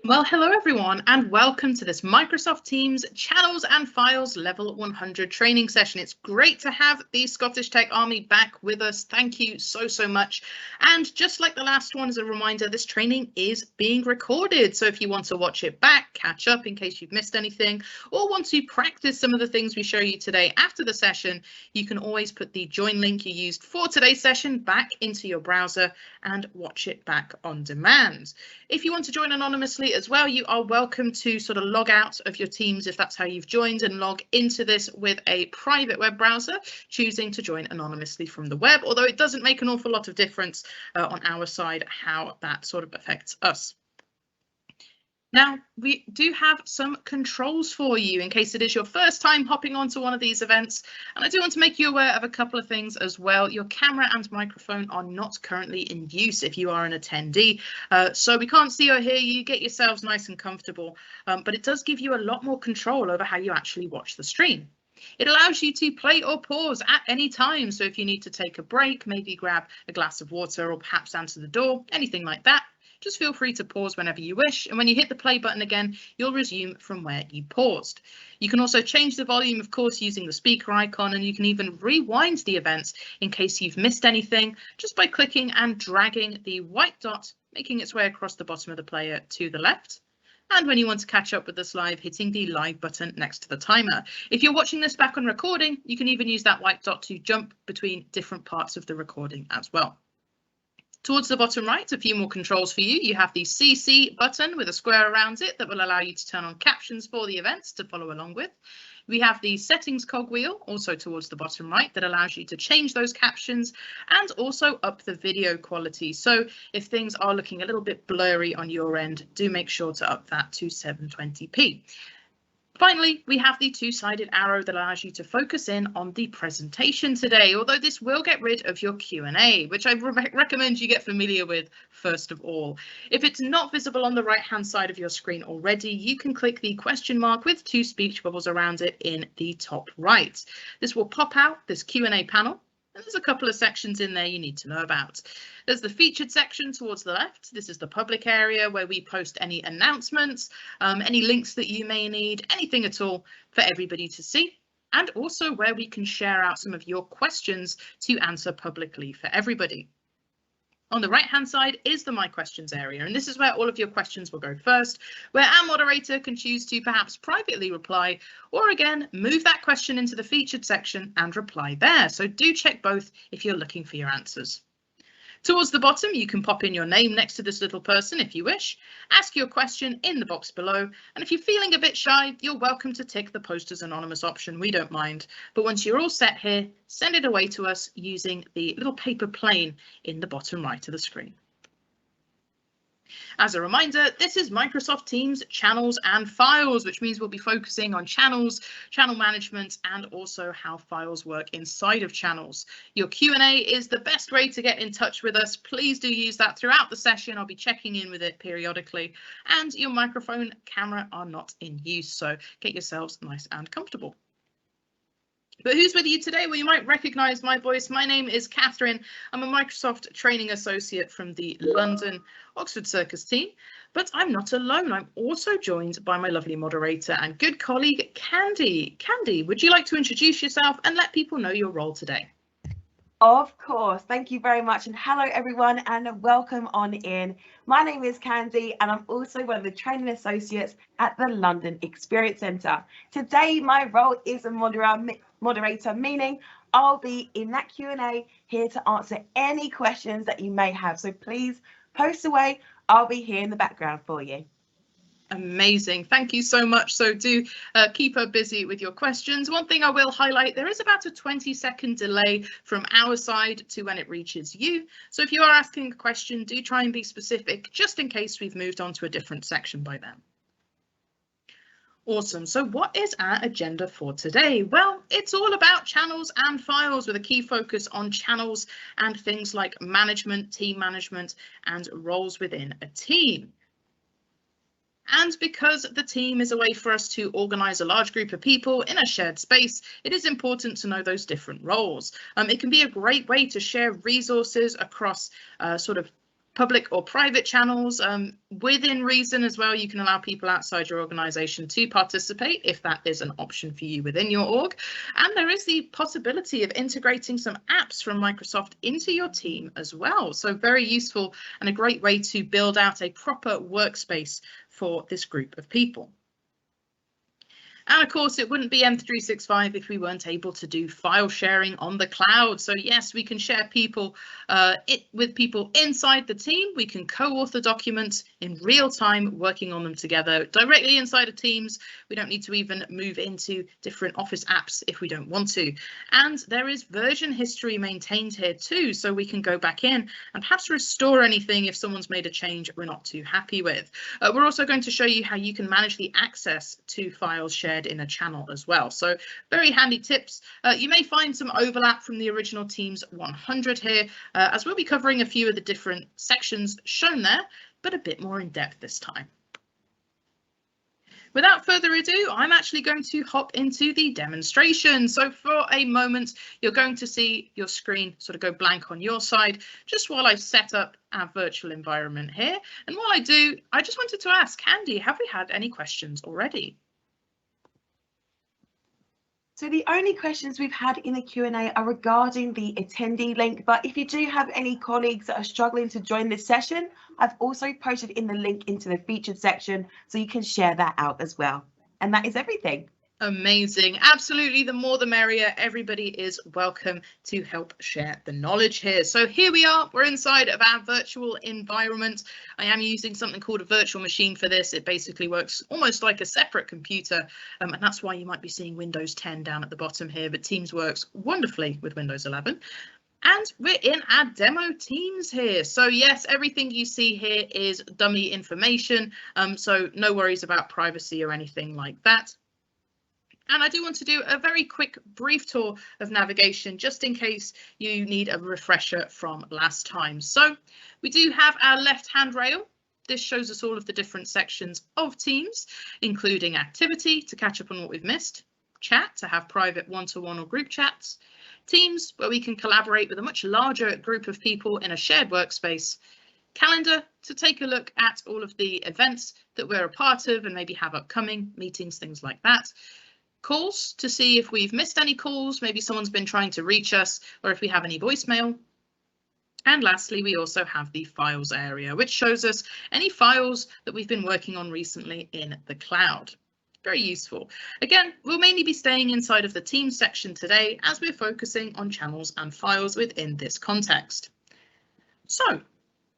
Well, hello everyone, and welcome to this Microsoft Teams Channels and Files Level 100 training session. It's great to have the Scottish Tech Army back with us. Thank you so much. And just like the last one, as a reminder, this training is being recorded. So if you want to watch it back, catch up in case you've missed anything, or want to practice some of the things we show you today after the session, you can always put the join link you used for today's session back into your browser and watch it back on demand. If you want to join anonymously as well, you are welcome to sort of log out of your Teams if that's how you've joined and log into this with a private web browser, choosing to join anonymously from the web, although it doesn't make an awful lot of difference on our side how that sort of affects us. Now, we do have some controls for you in case it is your first time hopping onto one of these events. And I do want to make you aware of a couple of things as well. Your camera and microphone are not currently in use if you are an attendee. So we can't see or hear you. Get yourselves nice and comfortable. But it does give you a lot more control over how you actually watch the stream. It allows you to play or pause at any time. So if you need to take a break, maybe grab a glass of water or perhaps answer the door, anything like that, just feel free to pause whenever you wish, and when you hit the play button again, you'll resume from where you paused. You can also change the volume, of course, using the speaker icon, and you can even rewind the events in case you've missed anything, just by clicking and dragging the white dot, making its way across the bottom of the player to the left. And when you want to catch up with us live, hitting the live button next to the timer. If you're watching this back on recording, you can even use that white dot to jump between different parts of the recording as well. Towards the bottom right, a few more controls for you. You have the CC button with a square around it that will allow you to turn on captions for the events to follow along with. We have the settings cogwheel, also towards the bottom right, that allows you to change those captions and also up the video quality. So if things are looking a little bit blurry on your end, do make sure to up that to 720p. Finally, we have the two-sided arrow that allows you to focus in on the presentation today, although this will get rid of your Q&A, which I recommend you get familiar with first of all. If it's not visible on the right-hand side of your screen already, you can click the question mark with two speech bubbles around it in the top right. This will pop out this Q&A panel. And there's a couple of sections in there you need to know about. There's the featured section towards the left. This is the public area where we post any announcements, any links that you may need, anything at all for everybody to see. And also where we can share out some of your questions to answer publicly for everybody. On the right-hand side is the My Questions area, and this is where all of your questions will go first, where our moderator can choose to perhaps privately reply, or again, move that question into the featured section and reply there. So do check both if you're looking for your answers. Towards the bottom, you can pop in your name next to this little person if you wish, ask your question in the box below, and if you're feeling a bit shy, you're welcome to tick the post as anonymous option, we don't mind. But once you're all set here, send it away to us using the little paper plane in the bottom right of the screen. As a reminder, this is Microsoft Teams Channels and Files, which means we'll be focusing on channels, channel management, and also how files work inside of channels. Your Q&A is the best way to get in touch with us. Please do use that throughout the session. I'll be checking in with it periodically. And your microphone, camera are not in use, so get yourselves nice and comfortable. But who's with you today? Well, you might recognise my voice. My name is Catherine. I'm a Microsoft Training Associate from the London Oxford Circus team, but I'm not alone. I'm also joined by my lovely moderator and good colleague, Candy. Candy, would you like to introduce yourself and let people know your role today? Of course. Thank you very much. And hello, everyone, and welcome on in. My name is Candy, and I'm also one of the training associates at the London Experience Centre. Today, my role is a moderator, meaning I'll be in that Q&A here to answer any questions that you may have. So please post away. I'll be here in the background for you. Amazing. Thank you so much. So do keep her busy with your questions. One thing I will highlight, there is about a 20-second delay from our side to when it reaches you. So if you are asking a question, do try and be specific, just in case we've moved on to a different section by then. Awesome. So what is our agenda for today? Well, it's all about channels and files with a key focus on channels and things like management, team management, and roles within a team. And because the team is a way for us to organise a large group of people in a shared space, it is important to know those different roles. It can be a great way to share resources across sort of public or private channels. Within reason as well, you can allow people outside your organisation to participate if that is an option for you within your org. And there is the possibility of integrating some apps from Microsoft into your team as well. So very useful and a great way to build out a proper workspace for this group of people. And of course, it wouldn't be M365 if we weren't able to do file sharing on the cloud. So yes, we can share people with people inside the team. We can co-author documents in real time, working on them together directly inside of Teams. We don't need to even move into different Office apps if we don't want to. And there is version history maintained here too, so we can go back in and perhaps restore anything if someone's made a change we're not too happy with. We're also going to show you how you can manage the access to files shared in a channel as well. So very handy tips. You may find some overlap from the original Teams 100 here, as we'll be covering a few of the different sections shown there, but a bit more in depth this time. Without further ado, I'm actually going to hop into the demonstration. So for a moment, you're going to see your screen sort of go blank on your side, just while I set up our virtual environment here. And while I do, I just wanted to ask, Candy, have we had any questions already? So the only questions we've had in the Q&A are regarding the attendee link, but if you do have any colleagues that are struggling to join this session, I've also posted in the link into the featured section, so you can share that out as well. And that is everything. Amazing. Absolutely. The more the merrier. Everybody is welcome to help share the knowledge here. So here we are. We're inside of our virtual environment. I am using something called a virtual machine for this. It basically works almost like a separate computer. And that's why you might be seeing Windows 10 down at the bottom here. But Teams works wonderfully with Windows 11. And we're in our demo Teams here. So yes, everything you see here is dummy information. So no worries about privacy or anything like that. And I do want to do a very quick brief tour of navigation, just in case you need a refresher from last time. So we do have our left-hand rail. This shows us all of the different sections of Teams, including activity to catch up on what we've missed, chat to have private one-to-one or group chats, Teams where we can collaborate with a much larger group of people in a shared workspace, calendar to take a look at all of the events that we're a part of and maybe have upcoming meetings, things like that. Calls to see if we've missed any calls, maybe someone's been trying to reach us, or if we have any voicemail. And lastly, we also have the files area, which shows us any files that we've been working on recently in the cloud. Very useful. Again, we'll mainly be staying inside of the Teams section today as we're focusing on channels and files within this context. So,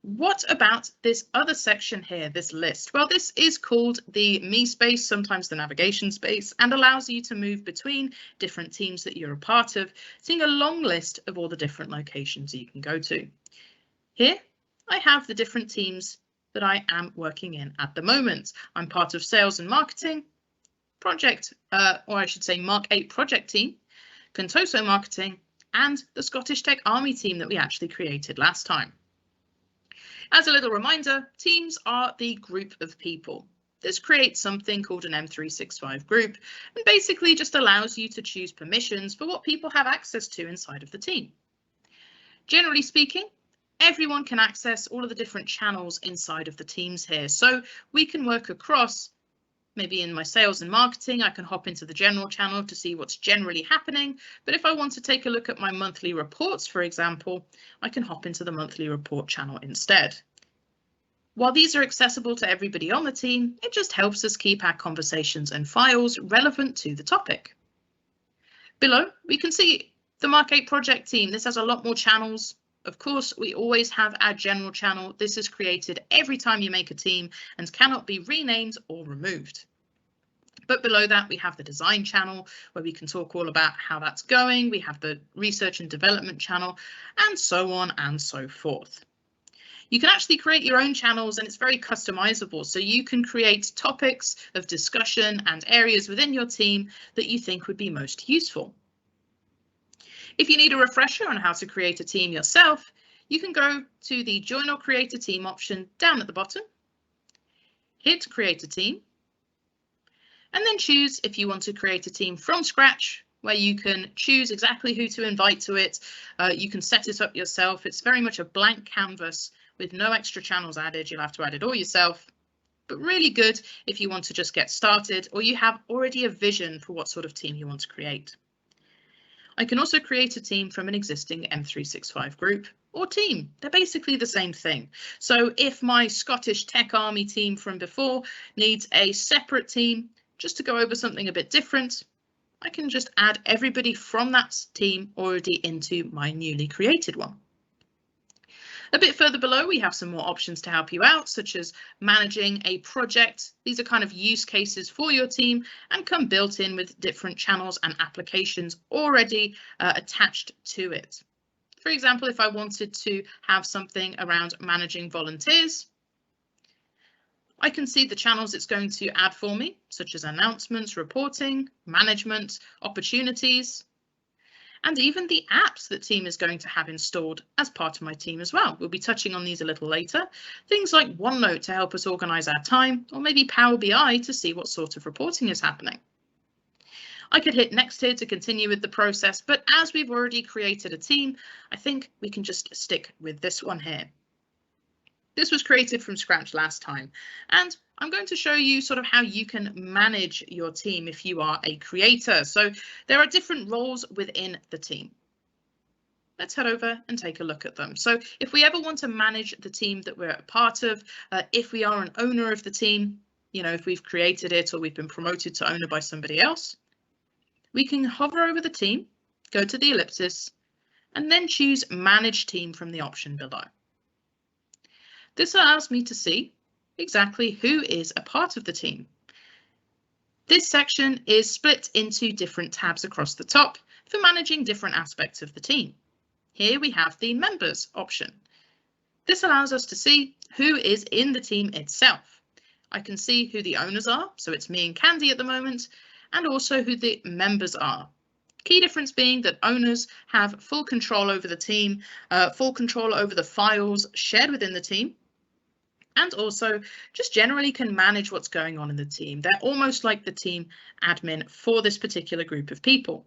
what about this other section here, this list? Well, this is called the Me space, sometimes the navigation space, and allows you to move between different teams that you're a part of, seeing a long list of all the different locations you can go to. Here, I have the different teams that I am working in at the moment. I'm part of sales and marketing, project, or I should say Mark 8 project team, Contoso marketing, and the Scottish Tech Army team that we actually created last time. As a little reminder, teams are the group of people. This creates something called an M365 group and basically just allows you to choose permissions for what people have access to inside of the team. Generally speaking, everyone can access all of the different channels inside of the teams here, so we can work across. Maybe in my sales and marketing, I can hop into the general channel to see what's generally happening. But if I want to take a look at my monthly reports, for example, I can hop into the monthly report channel instead. While these are accessible to everybody on the team, it just helps us keep our conversations and files relevant to the topic. Below, we can see the Mark 8 project team. This has a lot more channels. Of course, we always have our general channel. This is created every time you make a team and cannot be renamed or removed. But below that, we have the design channel where we can talk all about how that's going. We have the research and development channel and so on and so forth. You can actually create your own channels and it's very customizable. So you can create topics of discussion and areas within your team that you think would be most useful. If you need a refresher on how to create a team yourself, you can go to the Join or Create a Team option down at the bottom, hit Create a Team, and then choose if you want to create a team from scratch, where you can choose exactly who to invite to it. You can set it up yourself. It's very much a blank canvas with no extra channels added. You'll have to add it all yourself, but really good if you want to just get started or you have already a vision for what sort of team you want to create. I can also create a team from an existing M365 group or team. They're basically the same thing. So if my Scottish Tech Army team from before needs a separate team just to go over something a bit different, I can just add everybody from that team already into my newly created one. A bit further below, we have some more options to help you out, such as managing a project. These are kind of use cases for your team and come built in with different channels and applications already attached to it. For example, if I wanted to have something around managing volunteers, I can see the channels it's going to add for me, such as announcements, reporting, management, opportunities, and even the apps that team is going to have installed as part of my team as well. We'll be touching on these a little later. Things like OneNote to help us organise our time, or maybe Power BI to see what sort of reporting is happening. I could hit next here to continue with the process, but as we've already created a team, I think we can just stick with this one here. This was created from scratch last time, and I'm going to show you sort of how you can manage your team if you are a creator. So there are different roles within the team. Let's head over and take a look at them. So if we ever want to manage the team that we're a part of, if we are an owner of the team, you know, if we've created it or we've been promoted to owner by somebody else, we can hover over the team, go to the ellipsis, and then choose Manage Team from the option below. This allows me to see exactly who is a part of the team. This section is split into different tabs across the top for managing different aspects of the team. Here we have the Members option. This allows us to see who is in the team itself. I can see who the owners are, so it's me and Candy at the moment, and also who the members are. Key difference being that owners have full control over the team, full control over the files shared within the team, and also just generally can manage what's going on in the team. They're almost like the team admin for this particular group of people.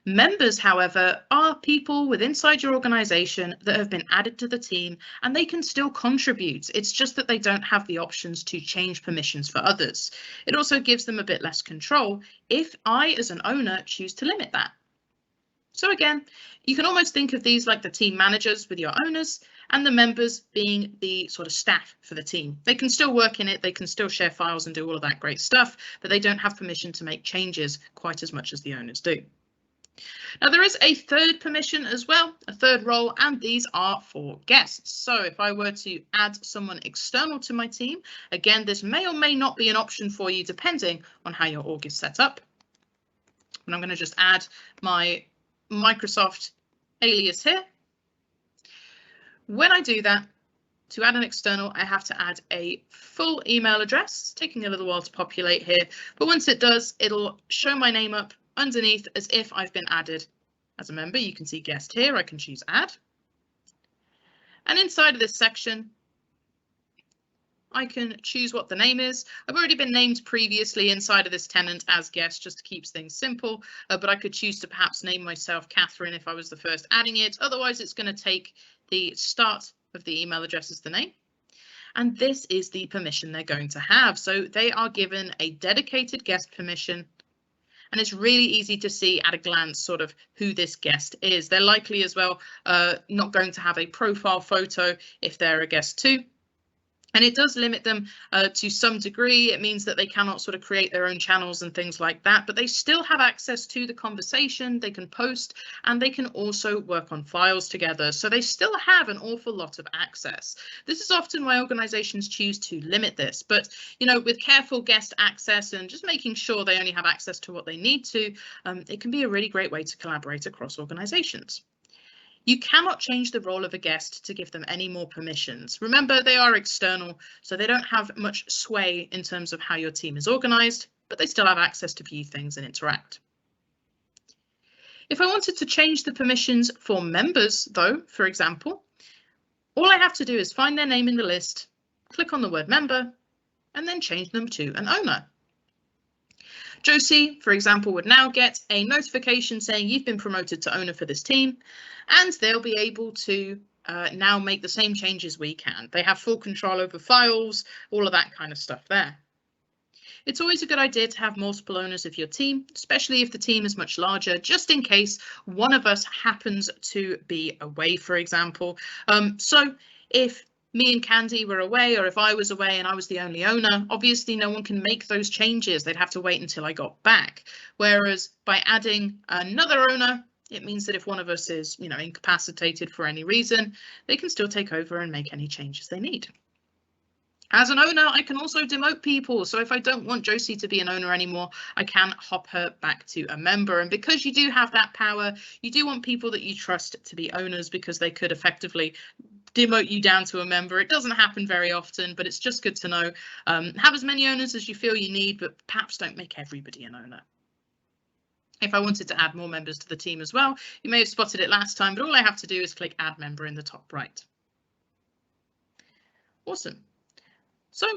Members, however, are people within inside your organisation that have been added to the team and they can still contribute. It's just that they don't have the options to change permissions for others. It also gives them a bit less control if I, as an owner, choose to limit that. So again, you can almost think of these like the team managers with your owners and the members being the sort of staff for the team. They can still work in it, they can still share files and do all of that great stuff, but they don't have permission to make changes quite as much as the owners do. Now there is a third permission as well, a third role, and these are for guests. So if I were to add someone external to my team, again, this may or may not be an option for you depending on how your org is set up. And I'm going to just add my Microsoft alias here. When I do that, to add an external, I have to add a full email address. It's taking a little while to populate here, but once it does, it'll show my name up underneath as if I've been added as a member. You can see guest here. I can choose add. And inside of this section, I can choose what the name is. I've already been named previously inside of this tenant as guest, just to keep things simple, but I could choose to perhaps name myself Catherine if I was the first adding it. Otherwise, it's going to take the start of the email address as the name. And this is the permission they're going to have. So they are given a dedicated guest permission. And it's really easy to see at a glance sort of who this guest is. They're likely as well not going to have a profile photo if they're a guest too. And it does limit them to some degree. It means that they cannot sort of create their own channels and things like that, but they still have access to the conversation, they can post, and they can also work on files together. So they still have an awful lot of access. This is often why organizations choose to limit this, but you know, with careful guest access and just making sure they only have access to what they need to, it can be a really great way to collaborate across organizations. You cannot change the role of a guest to give them any more permissions. Remember, they are external, so they don't have much sway in terms of how your team is organized, but they still have access to view things and interact. If I wanted to change the permissions for members, though, for example, all I have to do is find their name in the list, click on the word member, and then change them to an owner. Josie, for example, would now get a notification saying you've been promoted to owner for this team, and they'll be able to now make the same changes we can. They have full control over files, all of that kind of stuff there. It's always a good idea to have multiple owners of your team, especially if the team is much larger, just in case one of us happens to be away, for example. So if me and Candy were away, or if I was away and I was the only owner, obviously no one can make those changes. They'd have to wait until I got back. Whereas by adding another owner, it means that if one of us is, incapacitated for any reason, they can still take over and make any changes they need. As an owner, I can also demote people. So if I don't want Josie to be an owner anymore, I can hop her back to a member. And because you do have that power, you do want people that you trust to be owners, because they could effectively demote you down to a member. It doesn't happen very often, but it's just good to know. Have as many owners as you feel you need, but perhaps don't make everybody an owner. If I wanted to add more members to the team as well, you may have spotted it last time, but all I have to do is click add member in the top right. Awesome. So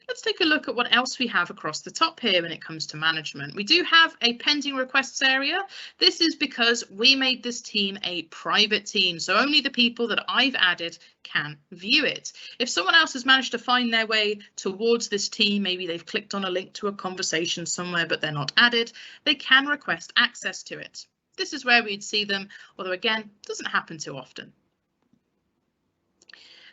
let's take a look at what else we have across the top here when it comes to management. We do have a pending requests area. This is because we made this team a private team, so only the people that I've added can view it. If someone else has managed to find their way towards this team, maybe they've clicked on a link to a conversation somewhere but they're not added, they can request access to it. This is where we'd see them, although again, it doesn't happen too often.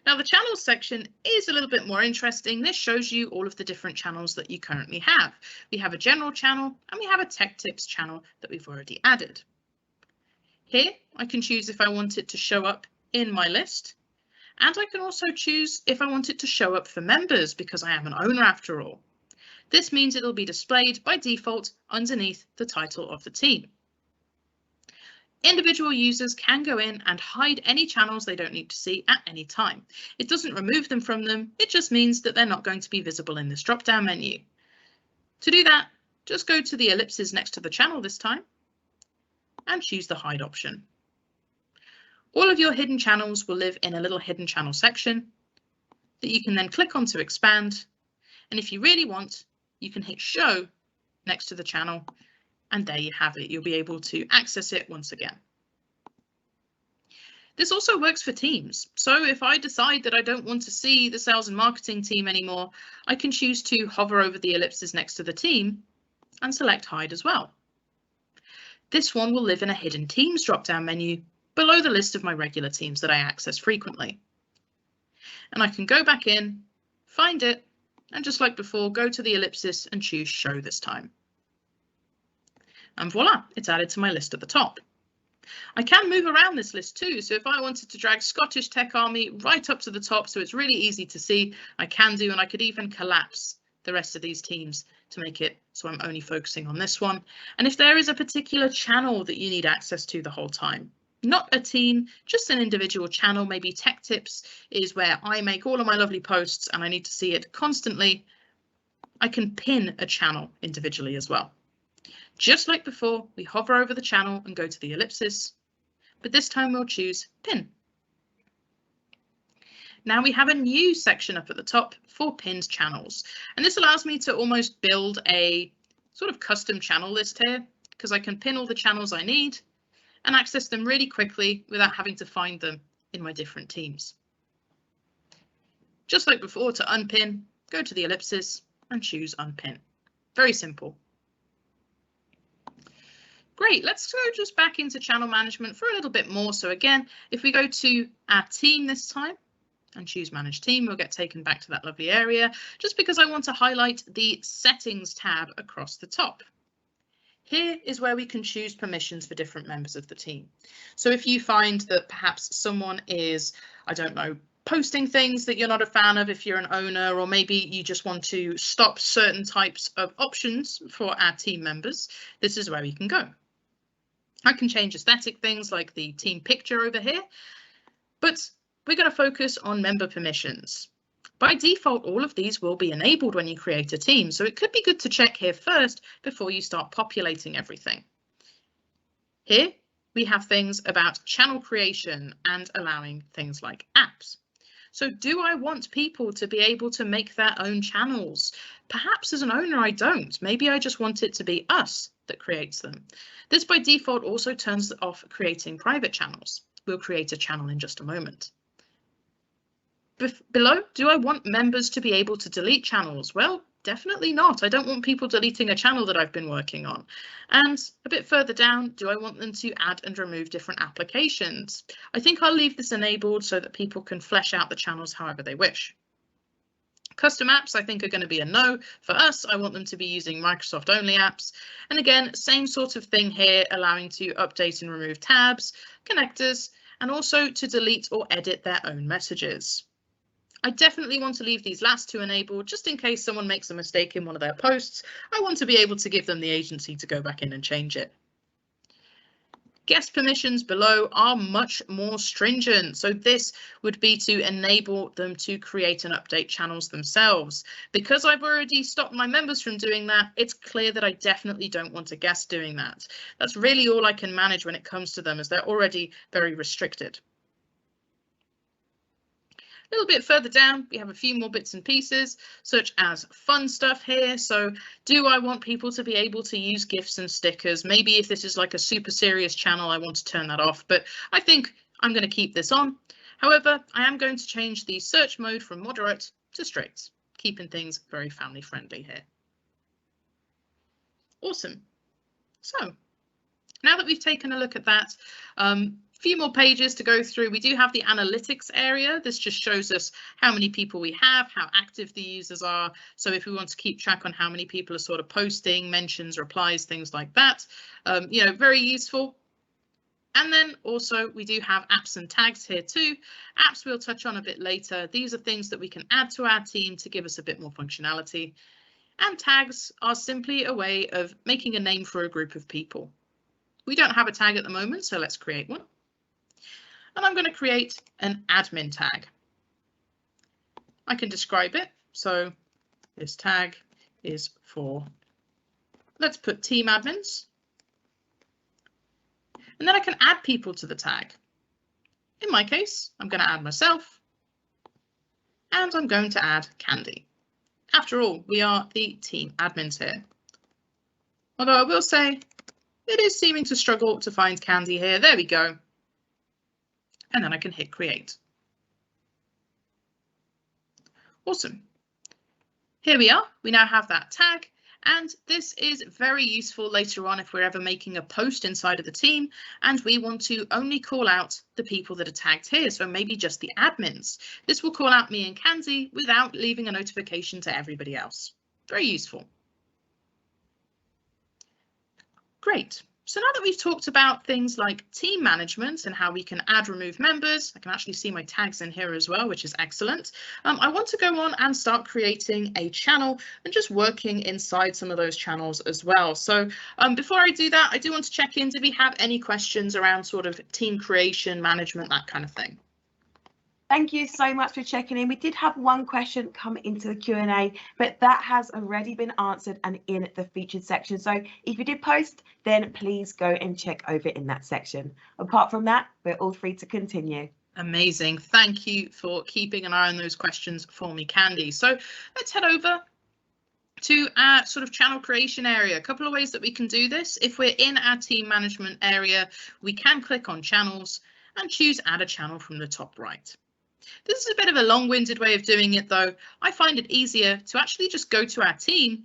Now the channels section is a little bit more interesting. This shows you all of the different channels that you currently have. We have a general channel and we have a tech tips channel that we've already added. Here I can choose if I want it to show up in my list, and I can also choose if I want it to show up for members, because I am an owner after all. This means it'll be displayed by default underneath the title of the team. Individual users can go in and hide any channels they don't need to see at any time. It doesn't remove them from them, it just means that they're not going to be visible in this drop-down menu. To do that, just go to the ellipses next to the channel this time and choose the hide option. All of your hidden channels will live in a little hidden channel section that you can then click on to expand. And if you really want, you can hit show next to the channel. And there you have it. You'll be able to access it once again. This also works for teams. So if I decide that I don't want to see the sales and marketing team anymore, I can choose to hover over the ellipses next to the team and select hide as well. This one will live in a hidden teams drop-down menu below the list of my regular teams that I access frequently. And I can go back in, find it, and just like before, go to the ellipsis and choose show this time. And voila, it's added to my list at the top. I can move around this list too, so if I wanted to drag Scottish Tech Army right up to the top so it's really easy to see, I can do, and I could even collapse the rest of these teams to make it so I'm only focusing on this one. And if there is a particular channel that you need access to the whole time, not a team, just an individual channel, maybe Tech Tips is where I make all of my lovely posts and I need to see it constantly, I can pin a channel individually as well. Just like before, we hover over the channel and go to the ellipsis, but this time we'll choose pin. Now we have a new section up at the top for pinned channels, and this allows me to almost build a sort of custom channel list here, because I can pin all the channels I need and access them really quickly without having to find them in my different teams. Just like before, to unpin, go to the ellipsis and choose unpin. Very simple. Great, let's go just back into channel management for a little bit more. So again, if we go to our team this time and choose manage team, we'll get taken back to that lovely area, just because I want to highlight the settings tab across the top. Here is where we can choose permissions for different members of the team. So if you find that perhaps someone is, I don't know, posting things that you're not a fan of if you're an owner, or maybe you just want to stop certain types of options for our team members, this is where we can go. I can change aesthetic things like the team picture over here, but we're going to focus on member permissions. By default, all of these will be enabled when you create a team, so it could be good to check here first before you start populating everything. Here we have things about channel creation and allowing things like apps. So do I want people to be able to make their own channels? Perhaps as an owner I don't. Maybe I just want it to be us that creates them. This by default also turns off creating private channels. We'll create a channel in just a moment. Below, do I want members to be able to delete channels? Well, definitely not. I don't want people deleting a channel that I've been working on. And a bit further down, do I want them to add and remove different applications? I think I'll leave this enabled so that people can flesh out the channels however they wish. Custom apps, I think, are going to be a no. For us, I want them to be using Microsoft only apps. And again, same sort of thing here, allowing to update and remove tabs, connectors, and also to delete or edit their own messages. I definitely want to leave these last two enabled just in case someone makes a mistake in one of their posts. I want to be able to give them the agency to go back in and change it. Guest permissions below are much more stringent. So this would be to enable them to create and update channels themselves. Because I've already stopped my members from doing that, it's clear that I definitely don't want a guest doing that. That's really all I can manage when it comes to them, as they're already very restricted. A little bit further down, we have a few more bits and pieces, such as fun stuff here. So do I want people to be able to use GIFs and stickers? Maybe if this is like a super serious channel, I want to turn that off, but I think I'm going to keep this on. However, I am going to change the search mode from moderate to strict, keeping things very family friendly here. Awesome. So now that we've taken a look at that, few more pages to go through. We do have the analytics area. This just shows us how many people we have, how active the users are. So if we want to keep track on how many people are sort of posting, mentions, replies, things like that, you know, very useful. And then also we do have apps and tags here too. Apps we'll touch on a bit later. These are things that we can add to our team to give us a bit more functionality. And tags are simply a way of making a name for a group of people. We don't have a tag at the moment, so let's create one. And I'm going to create an admin tag. I can describe it. So this tag is for, let's put team admins. And then I can add people to the tag. In my case, I'm going to add myself. And I'm going to add Candy. After all, we are the team admins here. Although I will say it is seeming to struggle to find Candy here. There we go. And then I can hit create. Awesome. Here we are. We now have that tag, and this is very useful later on if we're ever making a post inside of the team and we want to only call out the people that are tagged here. So maybe just the admins. This will call out me and Candy without leaving a notification to everybody else. Very useful. Great. So now that we've talked about things like team management and how we can add, remove members, I can actually see my tags in here as well, which is excellent. I want to go on and start creating a channel and just working inside some of those channels as well. So before I do that, I do want to check in. Do we have any questions around sort of team creation, management, that kind of thing? Thank you so much for checking in. We did have one question come into the Q&A, but that has already been answered and in the featured section. So if you did post, then please go and check over in that section. Apart from that, we're all free to continue. Amazing. Thank you for keeping an eye on those questions for me, Candy. So let's head over to our sort of channel creation area. A couple of ways that we can do this. If we're in our team management area, we can click on channels and choose add a channel from the top right. This is a bit of a long-winded way of doing it, though. I find it easier to actually just go to our team,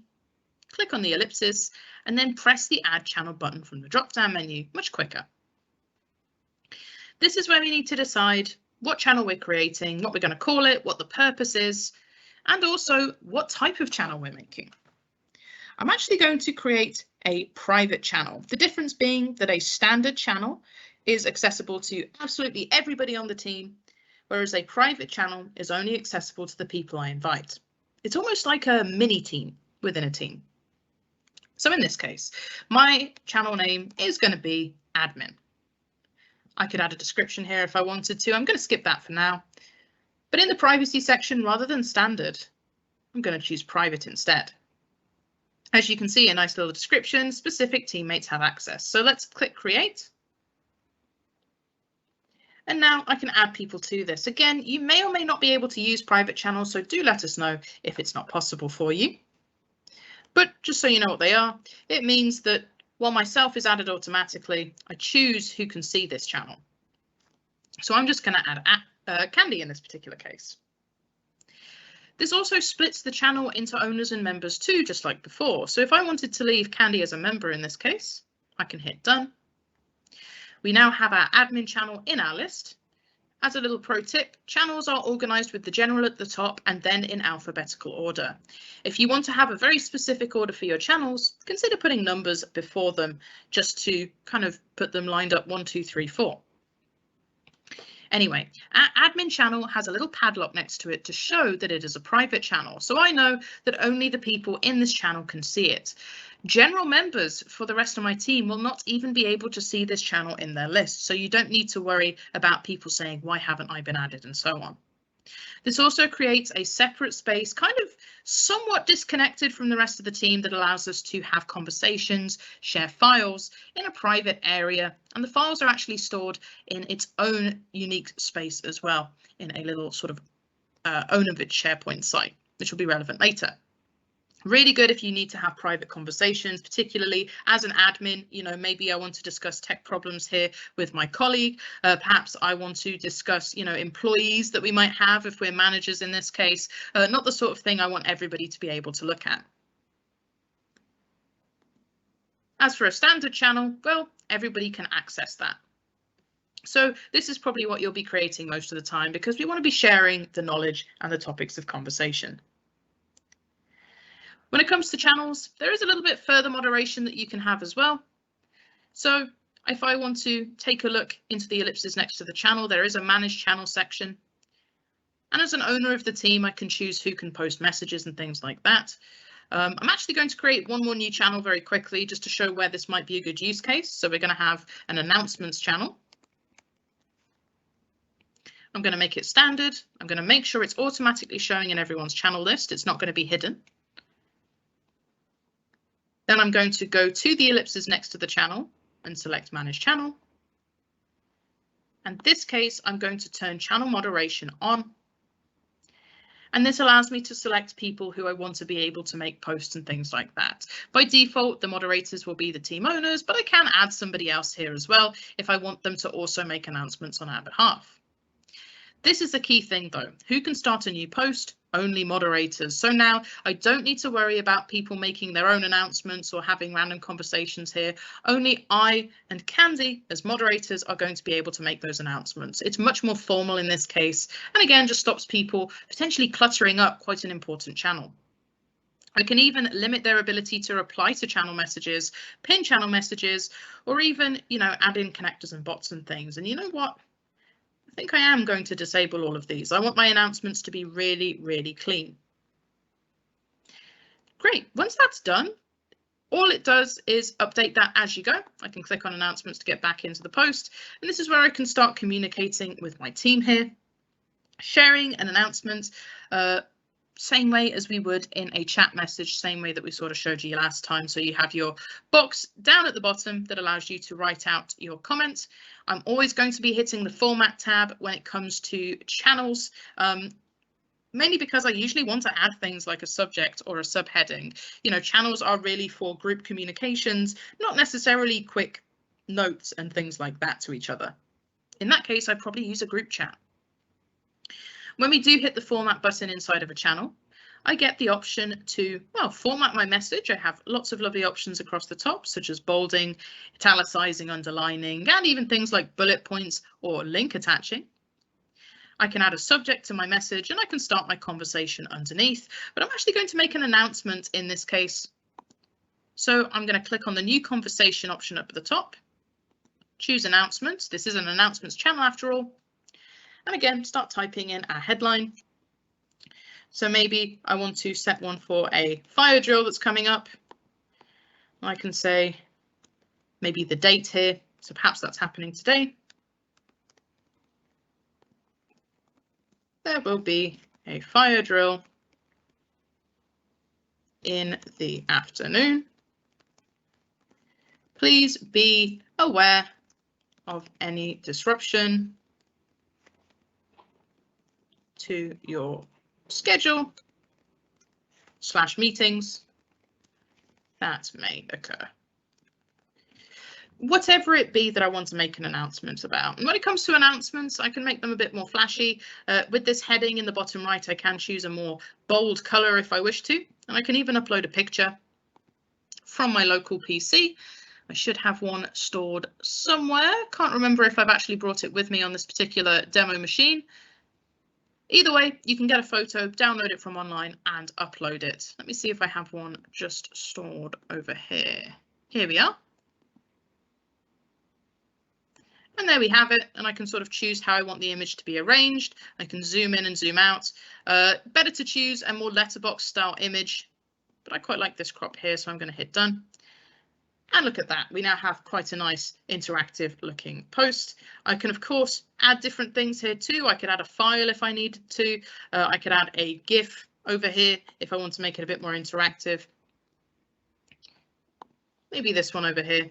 click on the ellipsis, and then press the Add Channel button from the drop-down menu, much quicker. This is where we need to decide what channel we're creating, what we're going to call it, what the purpose is, and also what type of channel we're making. I'm actually going to create a private channel. The difference being that a standard channel is accessible to absolutely everybody on the team, whereas a private channel is only accessible to the people I invite. It's almost like a mini team within a team. So in this case, my channel name is going to be admin. I could add a description here if I wanted to. I'm going to skip that for now. But in the privacy section, rather than standard, I'm going to choose private instead. As you can see, a nice little description, specific teammates have access. So let's click create. And now I can add people to this. Again, you may or may not be able to use private channels, so do let us know if it's not possible for you. But just so you know what they are, it means that while myself is added automatically, I choose who can see this channel. So I'm just going to add Candy in this particular case. This also splits the channel into owners and members too, just like before. So if I wanted to leave Candy as a member in this case, I can hit done. We now have our admin channel in our list. As a little pro tip, channels are organised with the general at the top and then in alphabetical order. If you want to have a very specific order for your channels, consider putting numbers before them just to kind of put them lined up 1, 2, 3, 4. Anyway, our admin channel has a little padlock next to it to show that it is a private channel, so I know that only the people in this channel can see it. General members for the rest of my team will not even be able to see this channel in their list, so you don't need to worry about people saying, why haven't I been added, and so on. This also creates a separate space, kind of somewhat disconnected from the rest of the team, that allows us to have conversations, share files in a private area, and the files are actually stored in its own unique space as well, in a little sort of own of its SharePoint site, which will be relevant later. Really good if you need to have private conversations, particularly as an admin. You know, maybe I want to discuss tech problems here with my colleague. Perhaps I want to discuss, you know, employees that we might have if we're managers in this case. Not the sort of thing I want everybody to be able to look at. As for a standard channel, well, everybody can access that. So this is probably what you'll be creating most of the time, because we want to be sharing the knowledge and the topics of conversation. When it comes to channels, there is a little bit further moderation that you can have as well. So if I want to take a look into the ellipses next to the channel, there is a manage channel section. And as an owner of the team, I can choose who can post messages and things like that. I'm actually going to create one more new channel very quickly just to show where this might be a good use case. So we're going to have an announcements channel. I'm going to make it standard. I'm going to make sure it's automatically showing in everyone's channel list. It's not going to be hidden. Then I'm going to go to the ellipses next to the channel and select Manage Channel. In this case, I'm going to turn channel moderation on. And this allows me to select people who I want to be able to make posts and things like that. By default, the moderators will be the team owners, but I can add somebody else here as well if I want them to also make announcements on our behalf. This is the key thing though. Who can start a new post? Only moderators. So now I don't need to worry about people making their own announcements or having random conversations here. Only I and Candy as moderators are going to be able to make those announcements. It's much more formal in this case, and again just stops people potentially cluttering up quite an important channel. I can even limit their ability to reply to channel messages, pin channel messages, or even, you know, add in connectors and bots and things. And you know what? I think I am going to disable all of these. I want my announcements to be really, really clean. Great. Once that's done, all it does is update that as you go. I can click on announcements to get back into the post. And this is where I can start communicating with my team here, sharing an announcement, same way as we would in a chat message, same way that we sort of showed you last time. So you have your box down at the bottom that allows you to write out your comments. I'm always going to be hitting the format tab when it comes to channels, mainly because I usually want to add things like a subject or a subheading. You know, channels are really for group communications, not necessarily quick notes and things like that to each other. In that case, I'd probably use a group chat. When we do hit the format button inside of a channel, I get the option to, well, format my message. I have lots of lovely options across the top, such as bolding, italicizing, underlining, and even things like bullet points or link attaching. I can add a subject to my message and I can start my conversation underneath, but I'm actually going to make an announcement in this case. So I'm going to click on the new conversation option up at the top, choose announcements. This is an announcements channel after all. And again, start typing in our headline. So maybe I want to set one for a fire drill that's coming up. I can say maybe the date here. So perhaps that's happening today. There will be a fire drill in the afternoon. Please be aware of any disruption to your schedule / meetings that may occur. whatever it be that I want to make an announcement about. And when it comes to announcements, I can make them a bit more flashy. With this heading in the bottom right, I can choose a more bold color if I wish to, and I can even upload a picture from my local PC. I should have one stored somewhere. Can't remember if I've actually brought it with me on this particular demo machine. Either way, you can get a photo, download it from online and upload it. Let me see if I have one just stored over here. Here we are. And there we have it, and I can sort of choose how I want the image to be arranged. I can zoom in and zoom out. Better to choose a more letterbox style image, but I quite like this crop here, so I'm going to hit done. And look at that, we now have quite a nice interactive looking post. I can of course add different things here too. I could add a file if I needed to. I could add a GIF over here if I want to make it a bit more interactive. Maybe this one over here.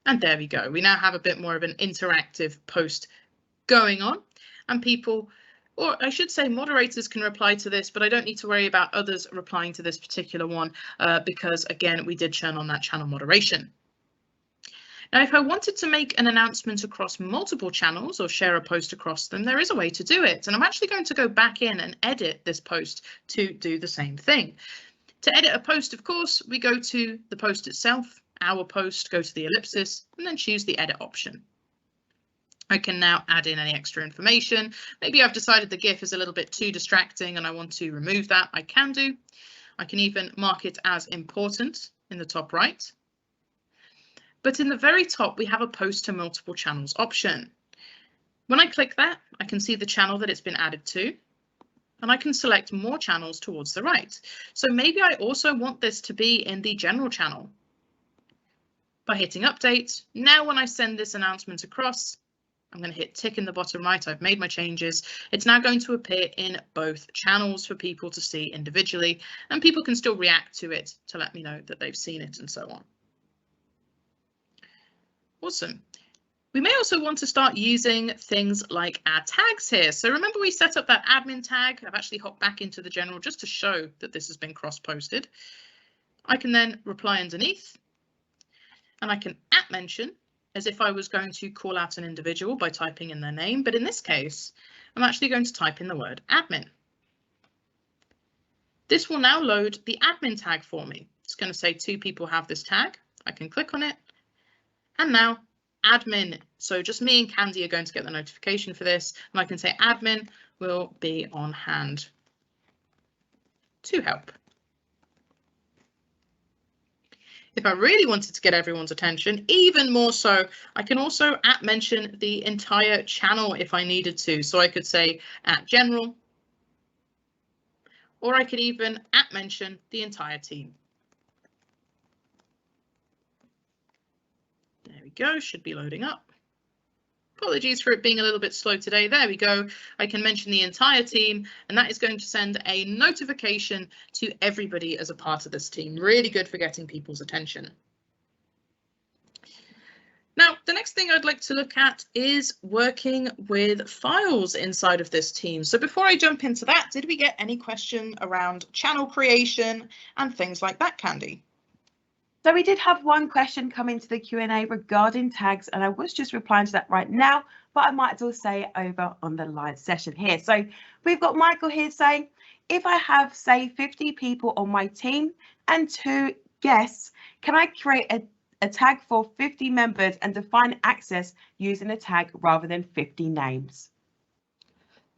And there we go. We now have a bit more of an interactive post going on, and people, or I should say moderators, can reply to this, but I don't need to worry about others replying to this particular one because, again, we did turn on that channel moderation. Now, if I wanted to make an announcement across multiple channels or share a post across them, there is a way to do it. And I'm actually going to go back in and edit this post to do the same thing. To edit a post, of course, we go to the post itself, our post, go to the ellipsis, and then choose the edit option. I can now add in any extra information. Maybe I've decided the GIF is a little bit too distracting and I want to remove that. I can do. I can even mark it as important in the top right. But in the very top, we have a post to multiple channels option. When I click that, I can see the channel that it's been added to, and I can select more channels towards the right. So maybe I also want this to be in the general channel. By hitting update, now when I send this announcement across, I'm going to hit tick in the bottom right. I've made my changes. It's now going to appear in both channels for people to see individually, and people can still react to it to let me know that they've seen it and so on. Awesome. We may also want to start using things like our tags here. So remember we set up that admin tag. I've actually hopped back into the general just to show that this has been cross-posted. I can then reply underneath, and I can @mention as if I was going to call out an individual by typing in their name. But in this case, I'm actually going to type in the word admin. This will now load the admin tag for me. It's going to say 2 people have this tag. I can click on it. And now admin, so just me and Candy are going to get the notification for this, and I can say admin will be on hand to help. If I really wanted to get everyone's attention, even more so, I can also @mention the entire channel if I needed to. So I could say @general, or I could even @mention the entire team. There we go, should be loading up. Apologies for it being a little bit slow today. There we go. I can mention the entire team, and that is going to send a notification to everybody as a part of this team. Really good for getting people's attention. Now, the next thing I'd like to look at is working with files inside of this team. So before I jump into that, did we get any question around channel creation and things like that, Candy? So we did have one question come into the Q&A regarding tags, and I was just replying to that right now, but I might as well say it over on the live session here. So we've got Michael here saying, if I have, say, 50 people on my team and 2 guests, can I create a tag for 50 members and define access using a tag rather than 50 names?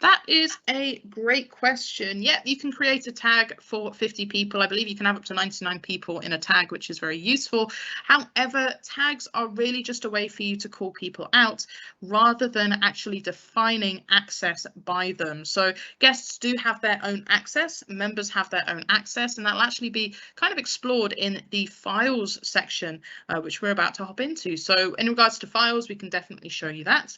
That is a great question. Yeah, you can create a tag for 50 people. I believe you can have up to 99 people in a tag, which is very useful. However, tags are really just a way for you to call people out rather than actually defining access by them. So guests do have their own access, members have their own access, and that'll actually be kind of explored in the files section, which we're about to hop into. So in regards to files, we can definitely show you that.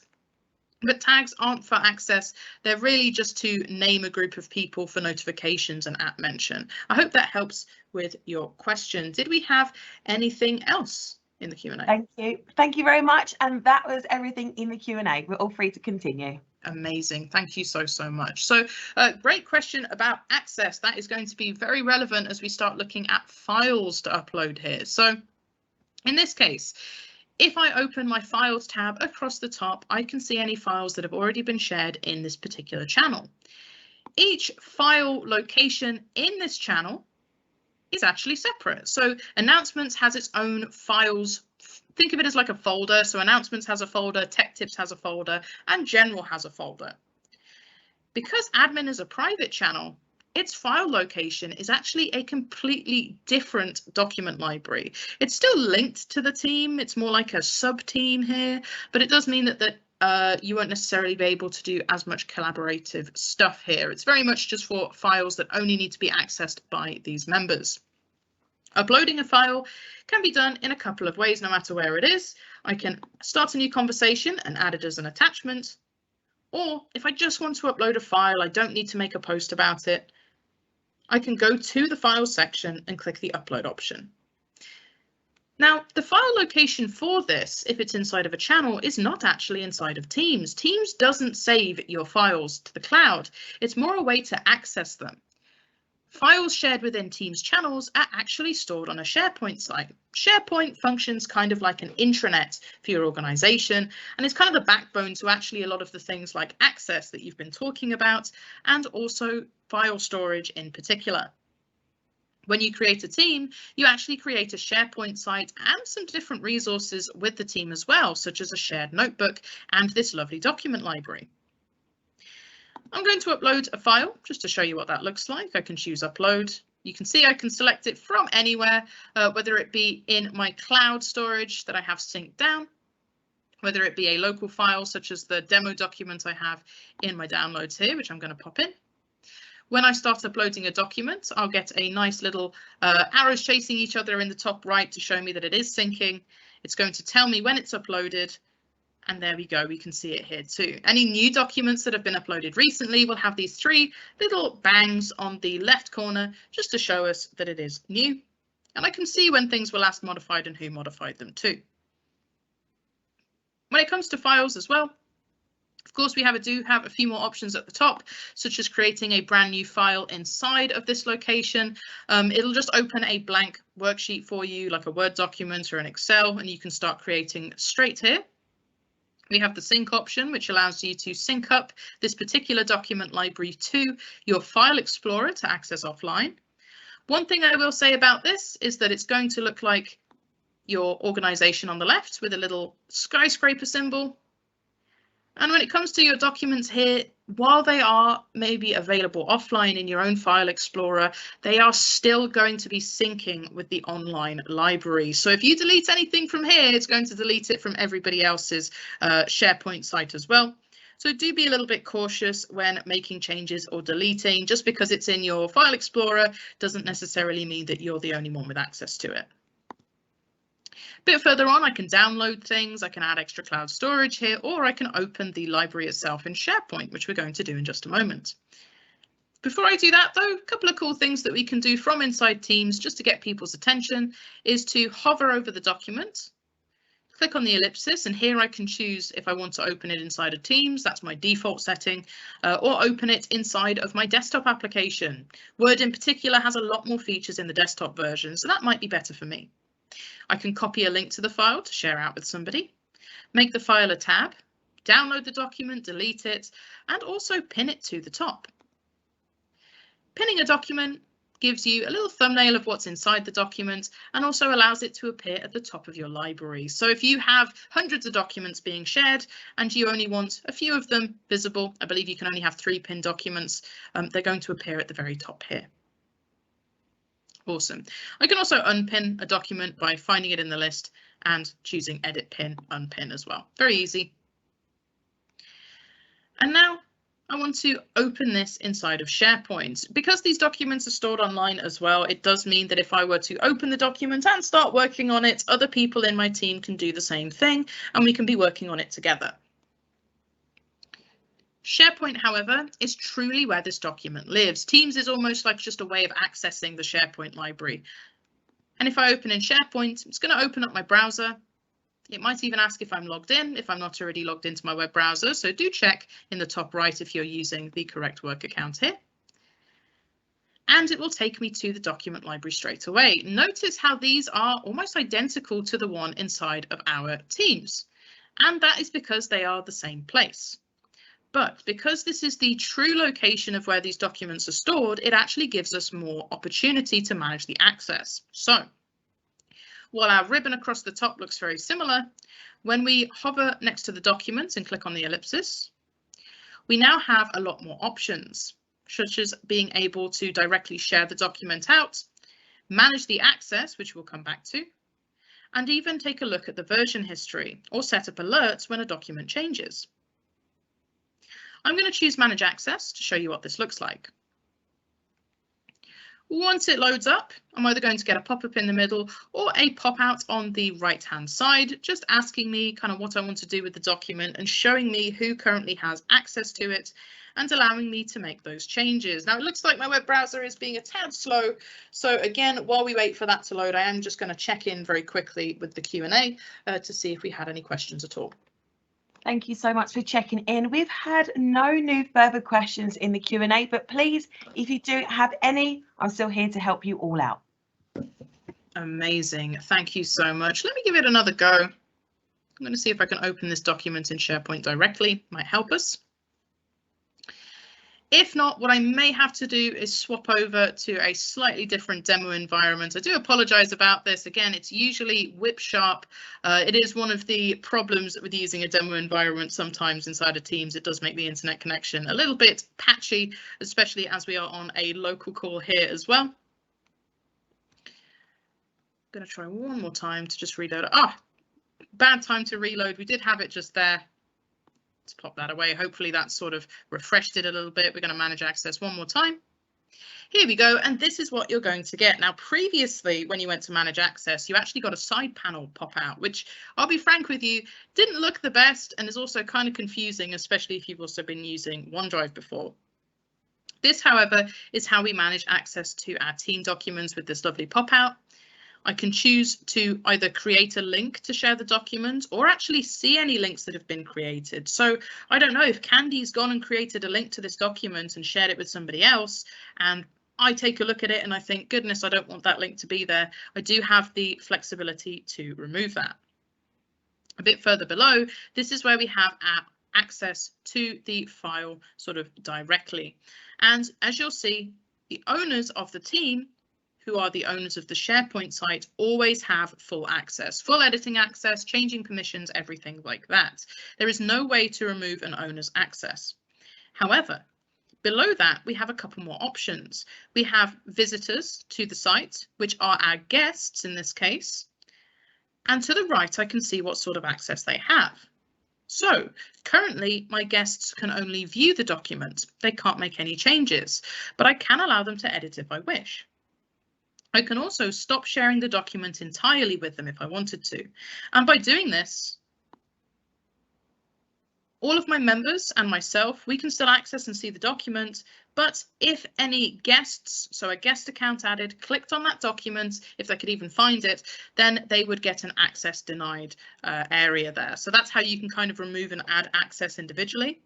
But tags aren't for access. They're really just to name a group of people for notifications and @mention. I hope that helps with your question. Did we have anything else in the Q&A? Thank you. Thank you very much. And that was everything in the Q&A. We're all free to continue. Amazing. Thank you so much. So great question about access. That is going to be very relevant as we start looking at files to upload here. So In this case, if I open my Files tab across the top, I can see any files that have already been shared in this particular channel. Each file location in this channel is actually separate. So Announcements has its own files. Think of it as like a folder. So Announcements has a folder, Tech Tips has a folder, and General has a folder. Because Admin is a private channel, its file location is actually a completely different document library. It's still linked to the team. It's more like a sub-team here, but it does mean that you won't necessarily be able to do as much collaborative stuff here. It's very much just for files that only need to be accessed by these members. Uploading a file can be done in a couple of ways, no matter where it is. I can start a new conversation and add it as an attachment. Or if I just want to upload a file, I don't need to make a post about it. I can go to the Files section and click the Upload option. Now, the file location for this, if it's inside of a channel, is not actually inside of Teams. Teams doesn't save your files to the cloud. It's more a way to access them. Files shared within Teams channels are actually stored on a SharePoint site. SharePoint functions kind of like an intranet for your organization, and it's kind of the backbone to actually a lot of the things like access that you've been talking about, and also file storage in particular. When you create a team, you actually create a SharePoint site and some different resources with the team as well, such as a shared notebook and this lovely document library. I'm going to upload a file just to show you what that looks like. I can choose upload. You can see I can select it from anywhere, whether it be in my cloud storage that I have synced down, whether it be a local file such as the demo document I have in my downloads here, which I'm going to pop in. When I start uploading a document, I'll get a nice little arrows chasing each other in the top right to show me that it is syncing. It's going to tell me when it's uploaded. And there we go, we can see it here too. Any new documents that have been uploaded recently will have these three little bangs on the left corner just to show us that it is new. And I can see when things were last modified and who modified them too. When it comes to files as well, of course, we do have a few more options at the top, such as creating a brand new file inside of this location. It'll just open a blank worksheet for you, like a Word document or an Excel, and you can start creating straight here. We have the sync option, which allows you to sync up this particular document library to your File Explorer to access offline. One thing I will say about this is that it's going to look like your organization on the left with a little skyscraper symbol. And when it comes to your documents here, while they are maybe available offline in your own File Explorer, they are still going to be syncing with the online library. So if you delete anything from here, it's going to delete it from everybody else's SharePoint site as well. So do be a little bit cautious when making changes or deleting. Just because it's in your File Explorer doesn't necessarily mean that you're the only one with access to it. A bit further on, I can download things, I can add extra cloud storage here, or I can open the library itself in SharePoint, which we're going to do in just a moment. Before I do that, though, a couple of cool things that we can do from inside Teams just to get people's attention is to hover over the document, click on the ellipsis, and here I can choose if I want to open it inside of Teams, that's my default setting, or open it inside of my desktop application. Word in particular has a lot more features in the desktop version, so that might be better for me. I can copy a link to the file to share out with somebody, make the file a tab, download the document, delete it, and also pin it to the top. Pinning a document gives you a little thumbnail of what's inside the document and also allows it to appear at the top of your library. So if you have hundreds of documents being shared and you only want a few of them visible, I believe you can only have 3 pinned documents, they're going to appear at the very top here. Awesome. I can also unpin a document by finding it in the list and choosing Edit Pin, Unpin as well. Very easy. And now I want to open this inside of SharePoint. Because these documents are stored online as well, it does mean that if I were to open the document and start working on it, other people in my team can do the same thing and we can be working on it together. SharePoint, however, is truly where this document lives. Teams is almost like just a way of accessing the SharePoint library. And if I open in SharePoint, it's going to open up my browser. It might even ask if I'm logged in, if I'm not already logged into my web browser. So do check in the top right if you're using the correct work account here. and it will take me to the document library straight away. Notice how these are almost identical to the one inside of our Teams, and that is because they are the same place. But because this is the true location of where these documents are stored, it actually gives us more opportunity to manage the access. So while our ribbon across the top looks very similar, when we hover next to the documents and click on the ellipsis, we now have a lot more options, such as being able to directly share the document out, manage the access, which we'll come back to, and even take a look at the version history or set up alerts when a document changes. I'm going to choose Manage Access to show you what this looks like. Once it loads up, I'm either going to get a pop-up in the middle or a pop-out on the right-hand side, just asking me kind of what I want to do with the document and showing me who currently has access to it and allowing me to make those changes. Now, it looks like my web browser is being a tad slow. So again, while we wait for that to load, I am just going to check in very quickly with the Q&A to see if we had any questions at all. Thank you so much for checking in. We've had no new further questions in the Q&A, but please, if you do have any, I'm still here to help you all out. Amazing. Thank you so much. Let me give it another go. I'm going to see if I can open this document in SharePoint directly. Might help us. If not, what I may have to do is swap over to a slightly different demo environment. I do apologize about this. Again, it's usually whip sharp. It is one of the problems with using a demo environment sometimes inside of Teams. It does make the internet connection a little bit patchy, especially as we are on a local call here as well. I'm going to try one more time to just reload it. Ah, bad time to reload. We did have it just there. Let's pop that away. Hopefully that sort of refreshed it a little bit. We're going to manage access one more time. Here we go. And this is what you're going to get. Now, previously, when you went to manage access, you actually got a side panel pop out, which I'll be frank with you, didn't look the best and is also kind of confusing, especially if you've also been using OneDrive before. This, however, is how we manage access to our team documents with this lovely pop out. I can choose to either create a link to share the document or actually see any links that have been created. So I don't know if Candy's gone and created a link to this document and shared it with somebody else, and I take a look at it and I think, goodness, I don't want that link to be there. I do have the flexibility to remove that. A bit further below, this is where we have our access to the file sort of directly. And as you'll see, the owners of the team, who are the owners of the SharePoint site, always have full access, full editing access, changing permissions, everything like that. There is no way to remove an owner's access. However, below that, we have a couple more options. We have visitors to the site, which are our guests in this case. And to the right, I can see what sort of access they have. So currently, my guests can only view the document. They can't make any changes, but I can allow them to edit if I wish. I can also stop sharing the document entirely with them if I wanted to. And by doing this, all of my members and myself, we can still access and see the document. But if any guests, so a guest account added, clicked on that document, if they could even find it, then they would get an access denied area there. So that's how you can kind of remove and add access individually.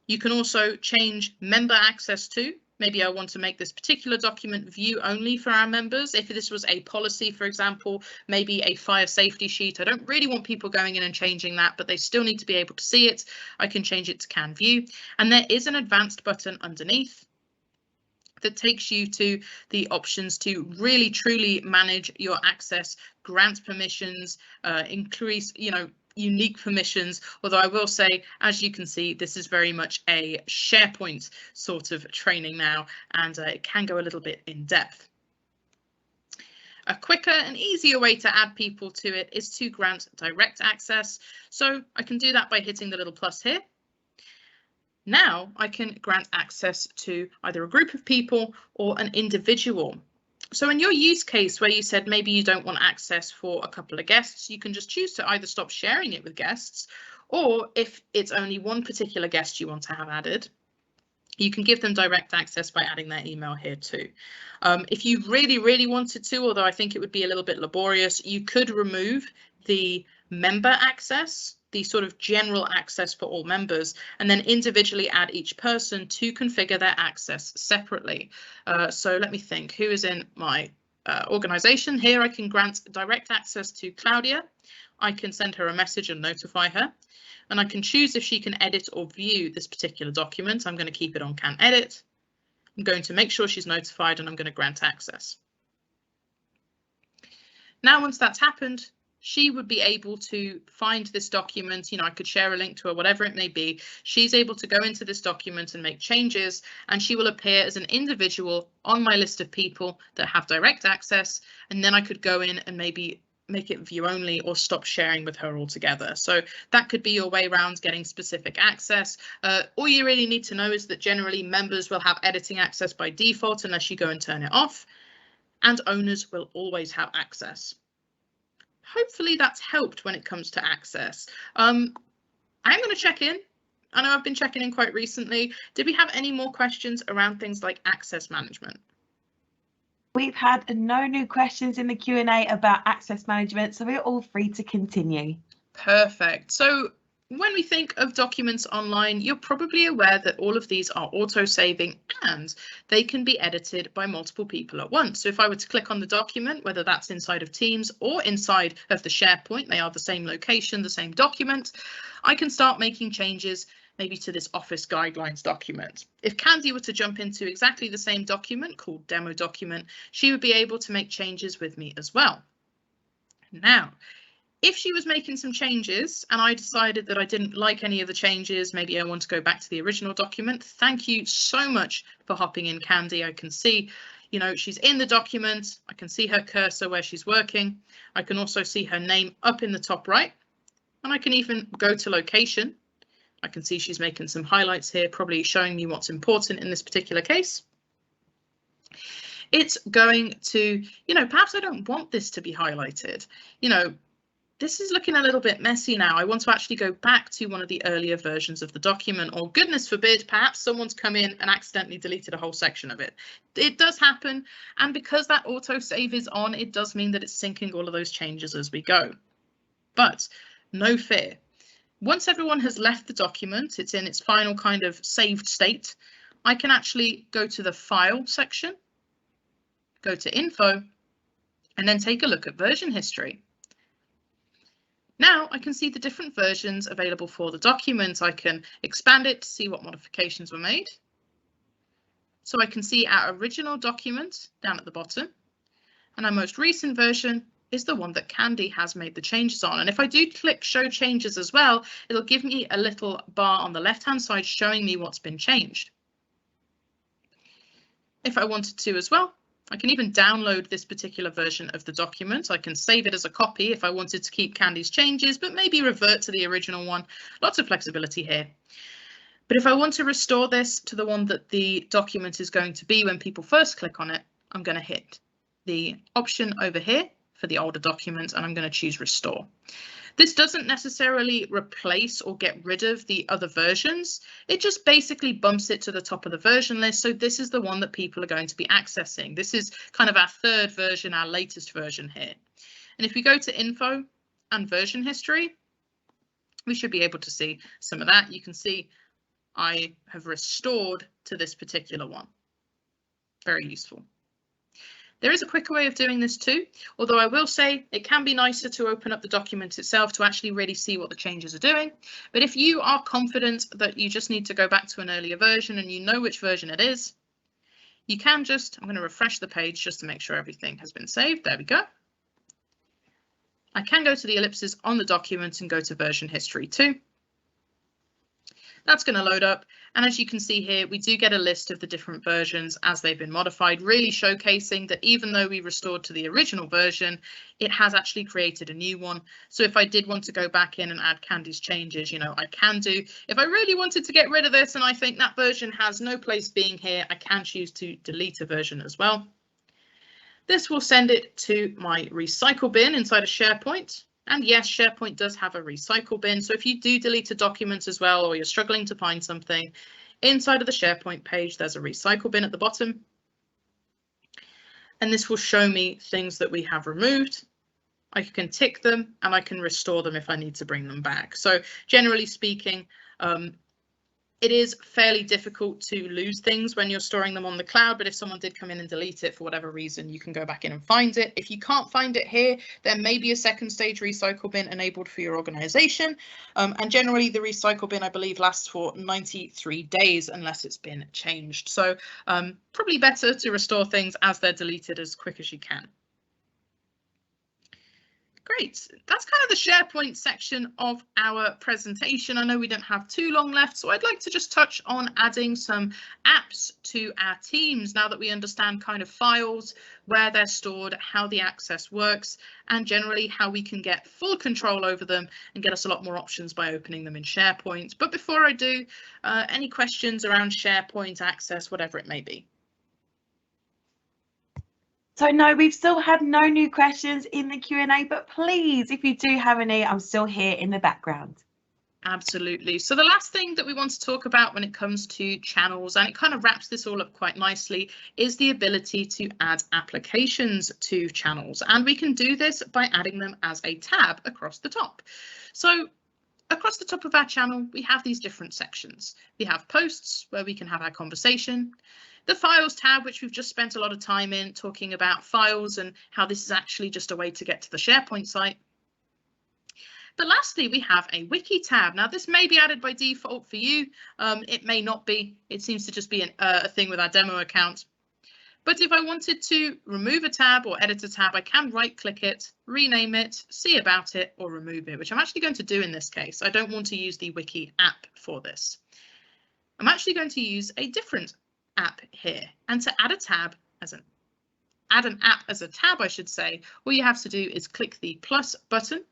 You can also change member access to. Maybe I want to make this particular document view only for our members. If this was a policy, for example, maybe a fire safety sheet, I don't really want people going in and changing that, but they still need to be able to see it. I can change it to can view. And there is an advanced button underneath that takes you to the options to really truly manage your access, grant permissions, increase, unique permissions, although I will say, as you can see, this is very much a SharePoint sort of training now, and it can go a little bit in depth. A quicker and easier way to add people to it is to grant direct access. So I can do that by hitting the little plus here. Now I can grant access to either a group of people or an individual. So in your use case where you said maybe you don't want access for a couple of guests, you can just choose to either stop sharing it with guests, or if it's only one particular guest you want to have added, you can give them direct access by adding their email here too. If you really, really wanted to, although I think it would be a little bit laborious, you could remove the member access the sort of general access for all members, and then individually add each person to configure their access separately. So let me think, who is in my organization? Here I can grant direct access to Claudia. I can send her a message and notify her, and I can choose if she can edit or view this particular document. I'm going to keep it on Can Edit. I'm going to make sure she's notified, and I'm going to grant access. Now, once that's happened, she would be able to find this document. You know, I could share a link to her, whatever it may be. She's able to go into this document and make changes, and she will appear as an individual on my list of people that have direct access. And then I could go in and maybe make it view only or stop sharing with her altogether. So that could be your way around getting specific access. All you really need to know is that generally members will have editing access by default unless you go and turn it off, and owners will always have access. Hopefully that's helped when it comes to access. I'm going to check in. I know I've been checking in quite recently. Did we have any more questions around things like access management? We've had no new questions in the Q&A about access management, so we're all free to continue. Perfect. So when we think of documents online, you're probably aware that all of these are auto-saving and they can be edited by multiple people at once. So if I were to click on the document, whether that's inside of Teams or inside of the SharePoint, they are the same location, the same document, I can start making changes maybe to this office guidelines document. If Candy were to jump into exactly the same document called demo document, she would be able to make changes with me as well. Now, if she was making some changes and I decided that I didn't like any of the changes, maybe I want to go back to the original document, thank you so much for hopping in, Candy. I can see, you know, she's in the document. I can see her cursor where she's working. I can also see her name up in the top right, and I can even go to location. I can see she's making some highlights here, probably showing me what's important in this particular case. It's going to, you know, perhaps I don't want this to be highlighted. You know, this is looking a little bit messy now. I want to actually go back to one of the earlier versions of the document, or goodness forbid, perhaps someone's come in and accidentally deleted a whole section of it. It does happen. And because that autosave is on, it does mean that it's syncing all of those changes as we go. But no fear. Once everyone has left the document, it's in its final kind of saved state, I can actually go to the File section, go to Info, and then take a look at version history. Now I can see the different versions available for the document. I can expand it to see what modifications were made. So I can see our original document down at the bottom, and our most recent version is the one that Candy has made the changes on. And if I do click Show Changes as well, it'll give me a little bar on the left-hand side showing me what's been changed. If I wanted to as well, I can even download this particular version of the document. I can save it as a copy if I wanted to keep Candy's changes, but maybe revert to the original one. Lots of flexibility here. But if I want to restore this to the one that the document is going to be when people first click on it, I'm going to hit the option over here for the older document, and I'm going to choose Restore. This doesn't necessarily replace or get rid of the other versions. It just basically bumps it to the top of the version list. So this is the one that people are going to be accessing. This is kind of our third version, our latest version here. And if we go to Info and Version History, we should be able to see some of that. You can see I have restored to this particular one. Very useful. There is a quicker way of doing this too, although I will say it can be nicer to open up the document itself to actually really see what the changes are doing. But if you are confident that you just need to go back to an earlier version and you know which version it is, you can just, I'm going to refresh the page just to make sure everything has been saved. There we go. I can go to the ellipses on the document and go to version history too. That's going to load up, and as you can see here, we do get a list of the different versions as they've been modified, really showcasing that even though we restored to the original version, it has actually created a new one. So if I did want to go back in and add Candy's changes, you know, I can do. If I really wanted to get rid of this and I think that version has no place being here, I can choose to delete a version as well. This will send it to my recycle bin inside of SharePoint. And yes, SharePoint does have a recycle bin. So if you do delete a document as well, or you're struggling to find something, inside of the SharePoint page, there's a recycle bin at the bottom. And this will show me things that we have removed. I can tick them, and I can restore them if I need to bring them back. So generally speaking, it is fairly difficult to lose things when you're storing them on the cloud, but if someone did come in and delete it for whatever reason, you can go back in and find it. If you can't find it here, there may be a second stage recycle bin enabled for your organization. And generally the recycle bin, I believe, lasts for 93 days unless it's been changed. So probably better to restore things as they're deleted as quick as you can. Great, that's kind of the SharePoint section of our presentation. I know we don't have too long left, so I'd like to just touch on adding some apps to our teams now that we understand kind of files, where they're stored, how the access works, and generally how we can get full control over them and get us a lot more options by opening them in SharePoint. But before I do, any questions around SharePoint access, whatever it may be? So no, we've still had no new questions in the Q&A, but please, if you do have any, I'm still here in the background. Absolutely. So the last thing that we want to talk about when it comes to channels, and it kind of wraps this all up quite nicely, is the ability to add applications to channels. And we can do this by adding them as a tab across the top. So across the top of our channel, we have these different sections. We have posts where we can have our conversation. The files tab, which we've just spent a lot of time in talking about files and how this is actually just a way to get to the SharePoint site. But lastly, we have a wiki tab. Now, this may be added by default for you. It may not be. It seems to just be a thing with our demo account. But if I wanted to remove a tab or edit a tab, I can right click it, rename it, see about it, or remove it, which I'm actually going to do in this case. I don't want to use the wiki app for this. I'm actually going to use a different app here, and to add a tab as an app as a tab, I should say, all you have to do is click the plus button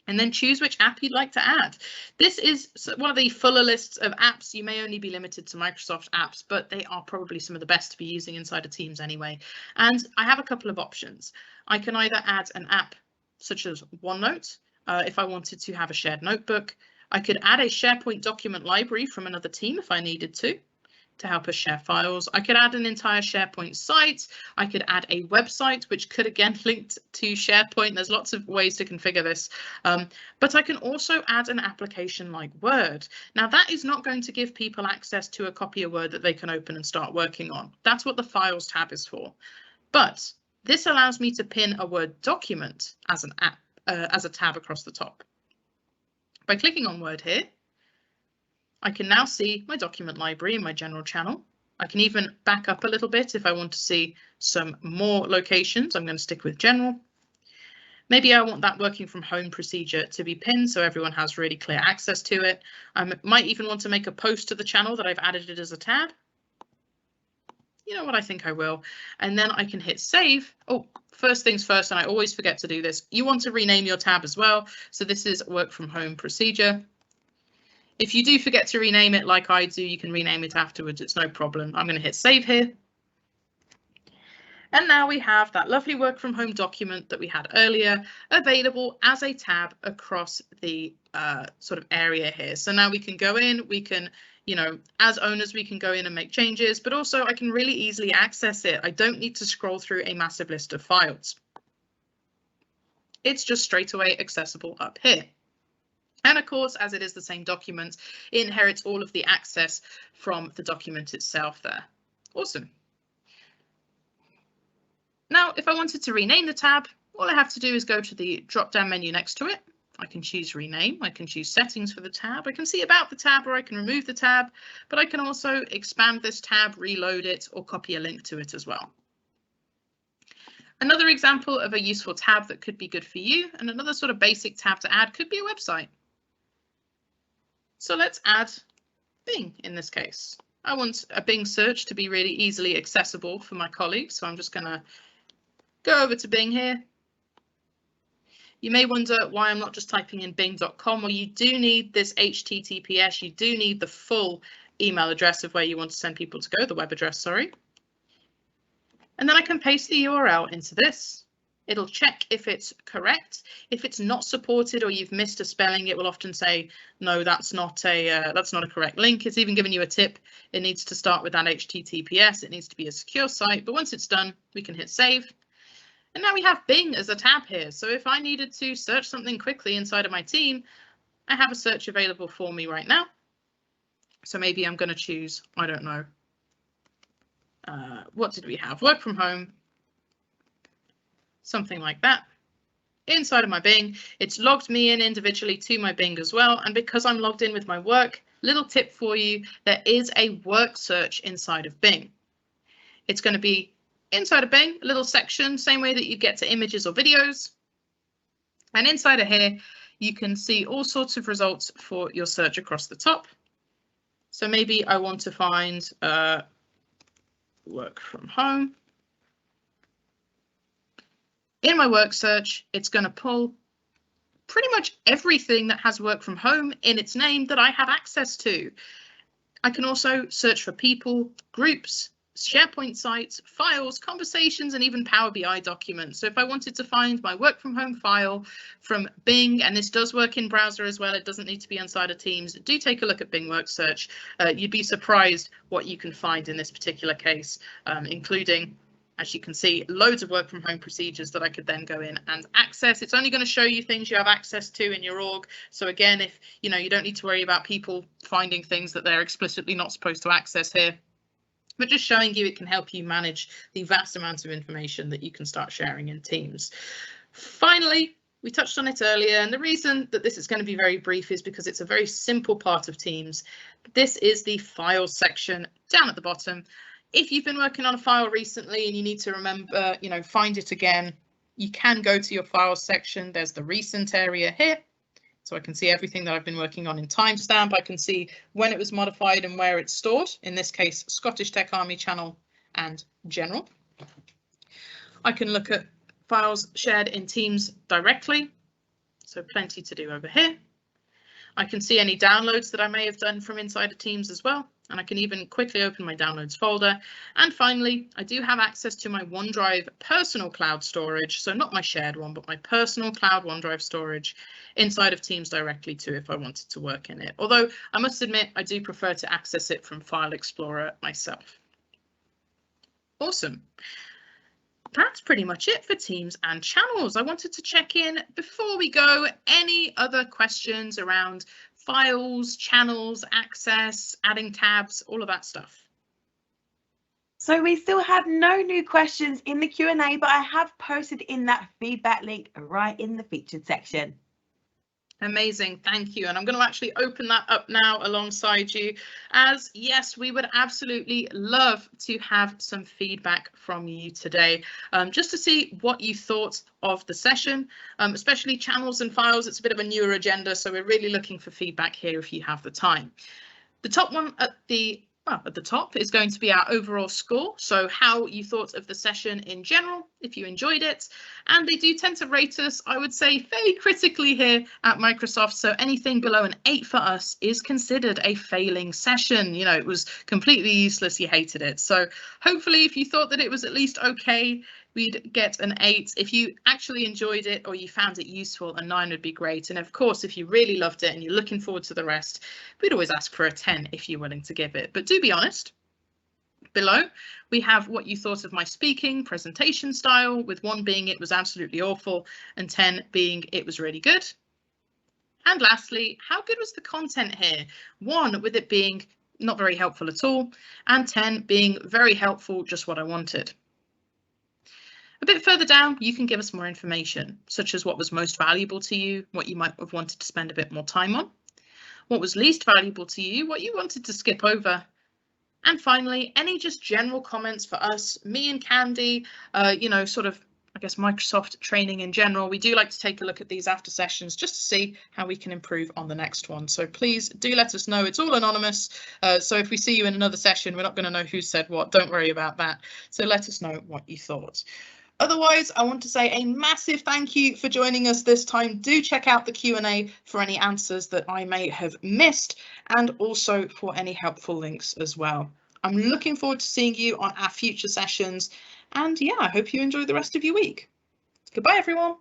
and then choose which app you'd like to add. This is one of the fuller lists of apps. You may only be limited to Microsoft apps, but they are probably some of the best to be using inside of Teams anyway. And I have a couple of options. I can either add an app such as OneNote if I wanted to have a shared notebook. I could add a SharePoint document library from another team if I needed to help us share files. I could add an entire SharePoint site. I could add a website, which could again link to SharePoint. There's lots of ways to configure this, but I can also add an application like Word. Now, that is not going to give people access to a copy of Word that they can open and start working on. That's what the Files tab is for. But this allows me to pin a Word document as an app, as a tab across the top. By clicking on Word here, I can now see my document library in my general channel. I can even back up a little bit if I want to see some more locations. I'm going to stick with general. Maybe I want that working from home procedure to be pinned so everyone has really clear access to it. I might even want to make a post to the channel that I've added it as a tab. You know what, I think I will. And then I can hit save. Oh, first things first, and I always forget to do this. You want to rename your tab as well. So this is work from home procedure. If you do forget to rename it like I do, you can rename it afterwards. It's no problem. I'm going to hit save here. And now we have that lovely work from home document that we had earlier available as a tab across the sort of area here. So now we can go in, we can, you know, as owners, we can go in and make changes, but also I can really easily access it. I don't need to scroll through a massive list of files. It's just straight away accessible up here. And of course, as it is the same document, it inherits all of the access from the document itself there. Awesome. Now, if I wanted to rename the tab, all I have to do is go to the drop-down menu next to it. I can choose rename, I can choose settings for the tab, I can see about the tab, or I can remove the tab, but I can also expand this tab, reload it, or copy a link to it as well. Another example of a useful tab that could be good for you, and another sort of basic tab to add, could be a website. So let's add Bing in this case. I want a Bing search to be really easily accessible for my colleagues, so I'm just going to go over to Bing here. You may wonder why I'm not just typing in bing.com. Well, you do need this HTTPS. You do need the full email address of where you want to send people to go, the web address, sorry. And then I can paste the URL into this. It'll check if it's correct. If it's not supported or you've missed a spelling, it will often say, no, that's not a correct link. It's even given you a tip. It needs to start with that HTTPS. It needs to be a secure site. But once it's done, we can hit save. And now we have Bing as a tab here. So if I needed to search something quickly inside of my team, I have a search available for me right now. So maybe I'm going to choose, I don't know, what did we have? Work from home, something like that. Inside of my Bing, it's logged me in individually to my Bing as well. And because I'm logged in with my work, little tip for you, there is a work search inside of Bing. It's going to be inside of Bing, a little section, same way that you get to images or videos. And inside of here, you can see all sorts of results for your search across the top. So maybe I want to find work from home. In my work search, it's going to pull pretty much everything that has work from home in its name that I have access to. I can also search for people, groups, SharePoint sites, files, conversations, and even Power BI documents. So if I wanted to find my work from home file from Bing, and this does work in browser as well, it doesn't need to be inside of Teams, do take a look at Bing Work Search. You'd be surprised what you can find in this particular case, including, as you can see, loads of work from home procedures that I could then go in and access. It's only going to show you things you have access to in your org. So again, if you don't need to worry about people finding things that they're explicitly not supposed to access here, but just showing you it can help you manage the vast amounts of information that you can start sharing in Teams. Finally, we touched on it earlier, and the reason that this is going to be very brief is because it's a very simple part of Teams. This is the Files section down at the bottom. If you've been working on a file recently and you need to remember, find it again, you can go to your Files section. There's the recent area here. So I can see everything that I've been working on in timestamp. I can see when it was modified and where it's stored. In this case, Scottish Tech Army Channel and General. I can look at files shared in Teams directly. So plenty to do over here. I can see any downloads that I may have done from inside of Teams as well. And I can even quickly open my downloads folder. And finally, I do have access to my OneDrive personal cloud storage. So not my shared one, but my personal cloud OneDrive storage inside of Teams directly too, if I wanted to work in it. Although I must admit, I do prefer to access it from File Explorer myself. Awesome. That's pretty much it for Teams and channels. I wanted to check in before we go, any other questions around files, channels, access, adding tabs, all of that stuff? So we still have no new questions in the Q&A, but I have posted in that feedback link right in the featured section. Amazing, thank you. And I'm going to actually open that up now alongside you, as yes, we would absolutely love to have some feedback from you today, just to see what you thought of the session, especially channels and files. It's a bit of a newer agenda, so we're really looking for feedback here if you have the time. The top one at the top is going to be our overall score, so how you thought of the session in general, if you enjoyed it. And they do tend to rate us, I would say, fairly critically here at Microsoft, so anything below an 8 for us is considered a failing session. It was completely useless, you hated it. So hopefully if you thought that it was at least okay, we'd get an 8. If you actually enjoyed it or you found it useful, a 9 would be great. And of course, if you really loved it and you're looking forward to the rest, we'd always ask for a 10 if you're willing to give it. But do be honest. Below, we have what you thought of my speaking presentation style, with 1 being it was absolutely awful and 10 being it was really good. And lastly, how good was the content here? 1 with it being not very helpful at all, and 10 being very helpful, just what I wanted. A bit further down, you can give us more information, such as what was most valuable to you, what you might have wanted to spend a bit more time on, what was least valuable to you, what you wanted to skip over, and finally, any just general comments for us, me and Candy, sort of, I guess, Microsoft training in general. We do like to take a look at these after sessions just to see how we can improve on the next one. So please do let us know. It's all anonymous. So if we see you in another session, we're not going to know who said what. Don't worry about that. So let us know what you thought. Otherwise, I want to say a massive thank you for joining us this time. Do check out the Q&A for any answers that I may have missed, and also for any helpful links as well. I'm looking forward to seeing you on our future sessions. And yeah, I hope you enjoy the rest of your week. Goodbye, everyone.